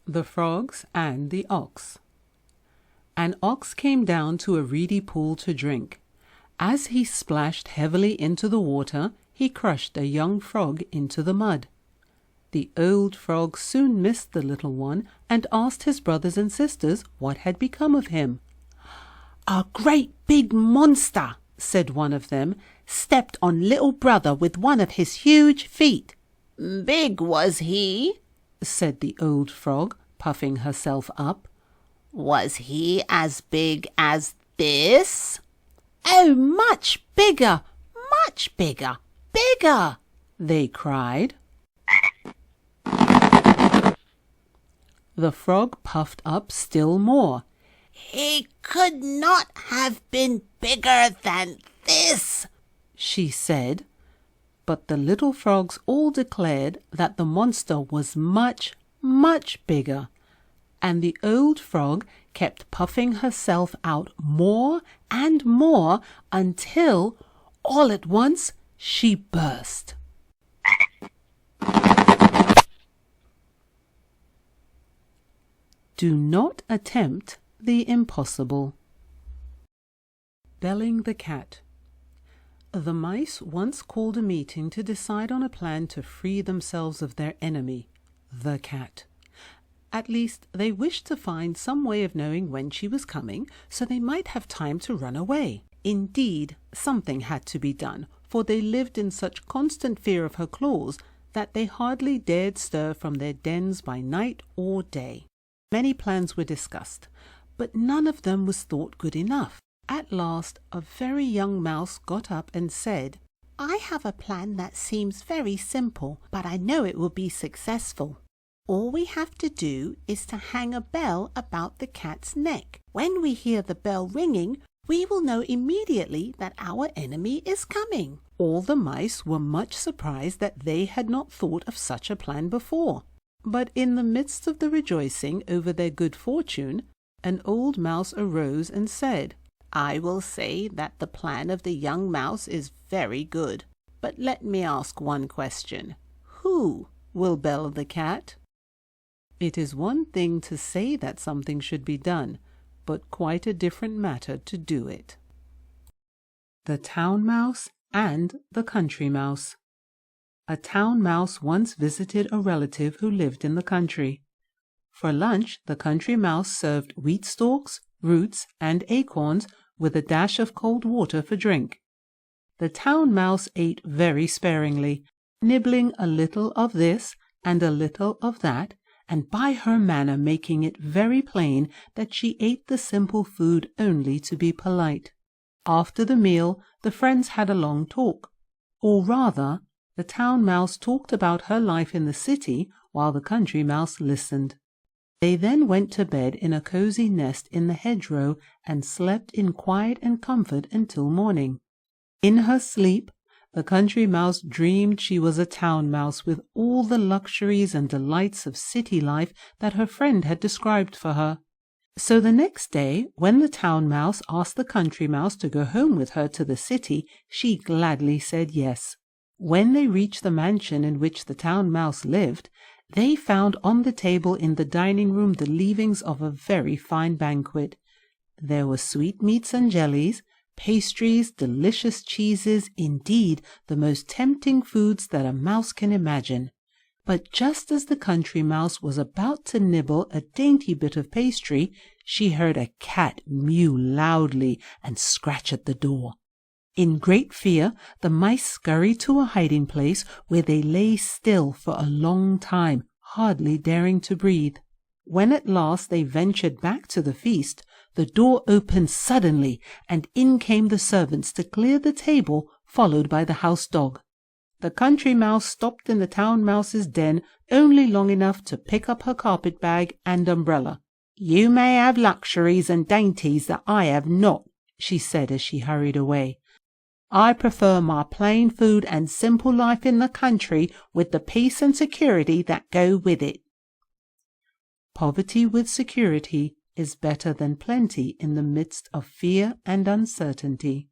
The Frogs and the Ox. An ox came down to a reedy pool to drink. As he splashed heavily into the water, he crushed a young frog into the mud. The old frog soon missed the little one and asked his brothers and sisters what had become of him. "A great big monster," said one of them, "stepped on little brother with one of his huge feet." "Big was he?" said the old frog, puffing herself up. "Was he as big as this?" "Oh, much bigger, much bigger, bigger!" they cried. The frog puffed up still more. "He could not have been bigger than this," she said. But the little frogs all declared that the monster was much, much bigger, and the old frog kept puffing herself out more and more until, all at once, she burst. Do not attempt the impossible. Belling the cat. The mice once called a meeting to decide on a plan to free themselves of their enemy, the cat. At least, they wished to find some way of knowing when she was coming, so they might have time to run away. Indeed, something had to be done, for they lived in such constant fear of her claws that they hardly dared stir from their dens by night or day. Many plans were discussed, but none of them was thought good enough. At last, a very young mouse got up and said, "I have a plan that seems very simple, but I know it will be successful. All we have to do is to hang a bell about the cat's neck. When we hear the bell ringing, we will know immediately that our enemy is coming." All the mice were much surprised that they had not thought of such a plan before. But in the midst of the rejoicing over their good fortune, an old mouse arose and said, "I will say that the plan of the young mouse is very good. But let me ask one question. Who will bell the cat?" It is one thing to say that something should be done, but quite a different matter to do it. The Town Mouse and the Country Mouse. A town mouse once visited a relative who lived in the country. For lunch, the country mouse served wheat stalks, roots, and acorns with a dash of cold water for drink. The town mouse ate very sparingly, nibbling a little of this and a little of that, and by her manner making it very plain that she ate the simple food only to be polite. After the meal, the friends had a long talk, or rather, the town mouse talked about her life in the city while the country mouse listened. They then went to bed in a cozy nest in the hedgerow and slept in quiet and comfort until morning. In her sleep, the country mouse dreamed she was a town mouse with all the luxuries and delights of city life that her friend had described for her. So the next day, when the town mouse asked the country mouse to go home with her to the city, she gladly said yes. When they reached the mansion in which the town mouse lived, they found on the table in the dining room the leavings of a very fine banquet. There were sweetmeats and jellies, pastries, delicious cheeses, indeed, the most tempting foods that a mouse can imagine. But just as the country mouse was about to nibble a dainty bit of pastry, she heard a cat mew loudly and scratch at the door. In great fear, the mice scurried to a hiding place where they lay still for a long time, hardly daring to breathe. When at last they ventured back to the feast, the door opened suddenly, and in came the servants to clear the table, followed by the house dog. The country mouse stopped in the town mouse's den only long enough to pick up her carpet bag and umbrella. "You may have luxuries and dainties that I have not," she said as she hurried away. "I prefer my plain food and simple life in the country with the peace and security that go with it." Poverty with security is better than plenty in the midst of fear and uncertainty.